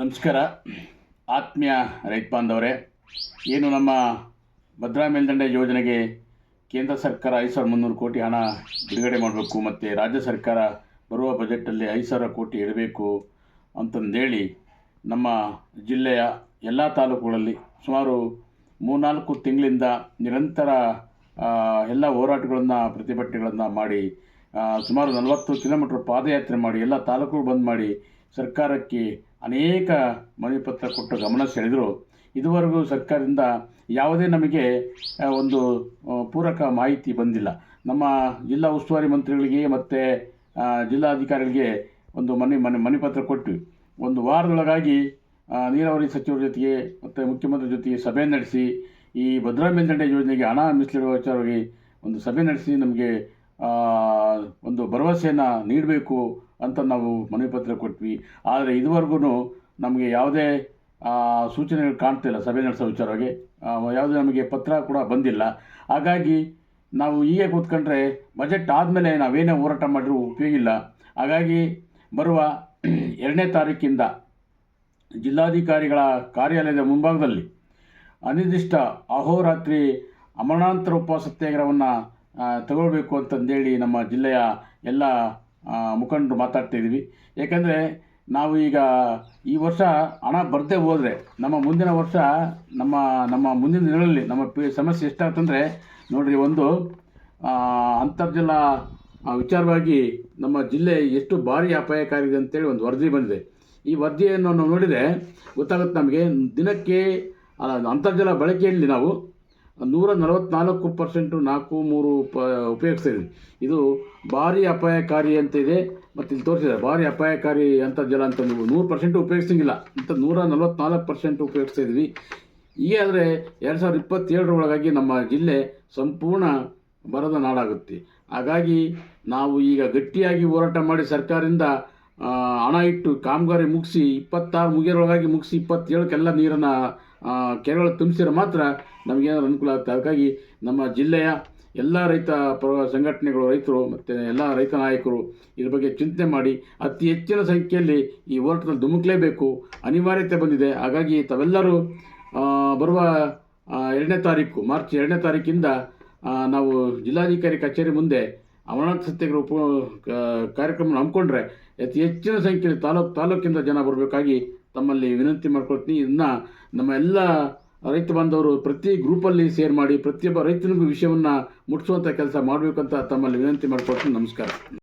ನಮಸ್ಕಾರ ಆತ್ಮೀಯ ರೈತ ಬಾಂಧವರೇ. ಏನು ನಮ್ಮ ಭದ್ರಾ ಮೇಲ್ದಂಡೆ ಯೋಜನೆಗೆ ಕೇಂದ್ರ ಸರ್ಕಾರ 5,300 ಕೋಟಿ ಹಣ ಬಿಡುಗಡೆ ಮಾಡಬೇಕು ಮತ್ತು ರಾಜ್ಯ ಸರ್ಕಾರ ಬರುವ ಬಜೆಟಲ್ಲಿ 5,000 ಕೋಟಿ ಇಡಬೇಕು ಅಂತಂದೇಳಿ ನಮ್ಮ ಜಿಲ್ಲೆಯ ಎಲ್ಲ ತಾಲೂಕುಗಳಲ್ಲಿ ಸುಮಾರು 3-4 ತಿಂಗಳಿಂದ ನಿರಂತರ ಎಲ್ಲ ಹೋರಾಟಗಳನ್ನು ಪ್ರತಿಭಟನೆಗಳನ್ನು ಮಾಡಿ ಸುಮಾರು 40 ಕಿಲೋಮೀಟ್ರ್ ಪಾದಯಾತ್ರೆ ಮಾಡಿ ಎಲ್ಲ ತಾಲೂಕುಗಳು ಬಂದ್ ಮಾಡಿ ಸರ್ಕಾರಕ್ಕೆ ಅನೇಕ ಮನವಿ ಪತ್ರ ಕೊಟ್ಟು ಗಮನ ಸೆಳೆದರು. ಇದುವರೆಗೂ ಸರ್ಕಾರದಿಂದ ಯಾವುದೇ ನಮಗೆ ಒಂದು ಪೂರಕ ಮಾಹಿತಿ ಬಂದಿಲ್ಲ. ನಮ್ಮ ಜಿಲ್ಲಾ ಉಸ್ತುವಾರಿ ಮಂತ್ರಿಗಳಿಗೆ ಮತ್ತು ಜಿಲ್ಲಾಧಿಕಾರಿಗಳಿಗೆ ಒಂದು ಮನವಿ ಪತ್ರ ಕೊಟ್ಟು ಒಂದು ವಾರದೊಳಗಾಗಿ ನೀರಾವರಿ ಸಚಿವರ ಜೊತೆಗೆ ಮತ್ತು ಮುಖ್ಯಮಂತ್ರಿ ಜೊತೆಗೆ ಸಭೆ ನಡೆಸಿ ಈ ಭದ್ರಾ ಮೇಲ್ದಂಡೆ ಯೋಜನೆಗೆ ಹಣ ಮೀಸಲಿಡುವ ವಿಚಾರವಾಗಿ ಒಂದು ಸಭೆ ನಡೆಸಿ ನಮಗೆ ಒಂದು ಭರವಸೆಯನ್ನು ನೀಡಬೇಕು ಅಂತ ನಾವು ಮನವಿ ಪತ್ರ ಕೊಟ್ವಿ. ಆದರೆ ಇದುವರೆಗೂ ನಮಗೆ ಯಾವುದೇ ಸೂಚನೆಗಳು ಕಾಣ್ತಿಲ್ಲ. ಸಭೆ ನಡೆಸೋ ವಿಚಾರವಾಗಿ ಯಾವುದೇ ನಮಗೆ ಪತ್ರ ಕೂಡ ಬಂದಿಲ್ಲ. ಹಾಗಾಗಿ ನಾವು ಹೀಗೆ ಕೂತ್ಕೊಂಡ್ರೆ ಬಜೆಟ್ ಆದಮೇಲೆ ನಾವೇನೇ ಹೋರಾಟ ಮಾಡಿರೂ ಉಪಯೋಗ ಇಲ್ಲ. ಹಾಗಾಗಿ ಬರುವ 2ನೇ ತಾರೀಕಿಂದ ಜಿಲ್ಲಾಧಿಕಾರಿಗಳ ಕಾರ್ಯಾಲಯದ ಮುಂಭಾಗದಲ್ಲಿ ಅನಿರ್ದಿಷ್ಟ ಅಹೋರಾತ್ರಿ ಅಮರಣಾಂತರ ಉಪವಾಸ ಸತ್ಯಾಗ್ರಹವನ್ನು ತಗೊಳ್ಬೇಕು ಅಂತಂದೇಳಿ ನಮ್ಮ ಜಿಲ್ಲೆಯ ಎಲ್ಲ ಮುಖಂಡರು ಮಾತಾಡ್ತಾಯಿದ್ವಿ. ಏಕೆಂದರೆ ನಾವು ಈಗ ಈ ವರ್ಷ ಹಣ ಬರದೇ ಹೋದರೆ ನಮ್ಮ ಮುಂದಿನ ವರ್ಷ ನಮ್ಮ ಮುಂದಿನ ದಿನಗಳಲ್ಲಿ ನಮ್ಮ ಸಮಸ್ಯೆ ಎಷ್ಟಾಗ್ತಂದರೆ ನೋಡಿರಿ, ಒಂದು ಅಂತರ್ಜಲ ವಿಚಾರವಾಗಿ ನಮ್ಮ ಜಿಲ್ಲೆ ಎಷ್ಟು ಭಾರಿ ಅಪಾಯಕಾರಿ ಇದೆ ಅಂತೇಳಿ ಒಂದು ವರದಿ ಬಂದಿದೆ. ಈ ವರದಿಯನ್ನು ನಾವು ನೋಡಿದರೆ ಗೊತ್ತಾಗುತ್ತೆ ನಮಗೆ. ದಿನಕ್ಕೆ ಅಂತರ್ಜಲ ಬಳಕೆಯಲ್ಲಿ ನಾವು 144% 4.3 ಉಪಯೋಗಿಸ್ತಿದ್ವಿ. ಇದು ಭಾರಿ ಅಪಾಯಕಾರಿ ಅಂತ ಇದೆ. ಮತ್ತು ಇಲ್ಲಿ ತೋರಿಸಿದ್ದಾರೆ ಭಾರಿ ಅಪಾಯಕಾರಿ ಅಂತರ್ಜಲ ಅಂತ. ನೀವು 100% ಉಪಯೋಗಿಸಂಗಿಲ್ಲ ಅಂತ 144% ಉಪಯೋಗಿಸ್ತಾ ಇದ್ವಿ. ಹೀಗೆ ಆದರೆ 2027 ಒಳಗಾಗಿ ನಮ್ಮ ಜಿಲ್ಲೆ ಸಂಪೂರ್ಣ ಬರದ ನಾಡಾಗುತ್ತೆ. ಹಾಗಾಗಿ ನಾವು ಈಗ ಗಟ್ಟಿಯಾಗಿ ಹೋರಾಟ ಮಾಡಿ ಸರ್ಕಾರದಿಂದ ಹಣ ಇಟ್ಟು ಕಾಮಗಾರಿ ಮುಗಿಸಿ 26 ಮುಗಿಯೋರೊಳಗಾಗಿ ಮುಗಿಸಿ 27ಕ್ಕೆಲ್ಲ ನೀರನ್ನು ಕೆರೆಗಳು ತುಂಬಿಸಿದ್ರೆ ಮಾತ್ರ ನಮಗೇನಾದ್ರು ಅನುಕೂಲ ಆಗುತ್ತೆ. ಹಾಗಾಗಿ ನಮ್ಮ ಜಿಲ್ಲೆಯ ಎಲ್ಲ ರೈತ ಸಂಘಟನೆಗಳು, ರೈತರು ಮತ್ತು ಎಲ್ಲ ರೈತ ನಾಯಕರು ಇದ್ರ ಬಗ್ಗೆ ಚಿಂತನೆ ಮಾಡಿ ಅತಿ ಹೆಚ್ಚಿನ ಸಂಖ್ಯೆಯಲ್ಲಿ ಈ ಹೋರಾಟದಲ್ಲಿ ಧುಮುಕಲೇಬೇಕು, ಅನಿವಾರ್ಯತೆ ಬಂದಿದೆ. ಹಾಗಾಗಿ ತಾವೆಲ್ಲರೂ ಬರುವ 2ನೇ ತಾರೀಕು ಮಾರ್ಚ್ 2ನೇ ತಾರೀಕಿಂದ ನಾವು ಜಿಲ್ಲಾಧಿಕಾರಿ ಕಚೇರಿ ಮುಂದೆ ಅಮರನಾಥ ಸತ್ಯಾಗ್ರಹ ಕಾರ್ಯಕ್ರಮ ಹಮ್ಮಿಕೊಂಡ್ರೆ ಅತಿ ಹೆಚ್ಚಿನ ಸಂಖ್ಯೆಯಲ್ಲಿ ತಾಲೂಕಿಂದ ಜನ ಬರಬೇಕಾಗಿ ತಮ್ಮಲ್ಲಿ ವಿನಂತಿ ಮಾಡ್ಕೊಳ್ತೀನಿ. ಇದನ್ನು ನಮ್ಮ ಎಲ್ಲ ರೈತ ಬಾಂಧವರು ಪ್ರತಿ ಗ್ರೂಪಲ್ಲಿ ಶೇರ್ ಮಾಡಿ ಪ್ರತಿಯೊಬ್ಬ ರೈತನಿಗೂ ವಿಷಯವನ್ನು ಮುಟ್ಟಿಸುವಂಥ ಕೆಲಸ ಮಾಡಬೇಕಂತ ತಮ್ಮಲ್ಲಿ ವಿನಂತಿ ಮಾಡ್ಕೊಳ್ತೀನಿ. ನಮಸ್ಕಾರ.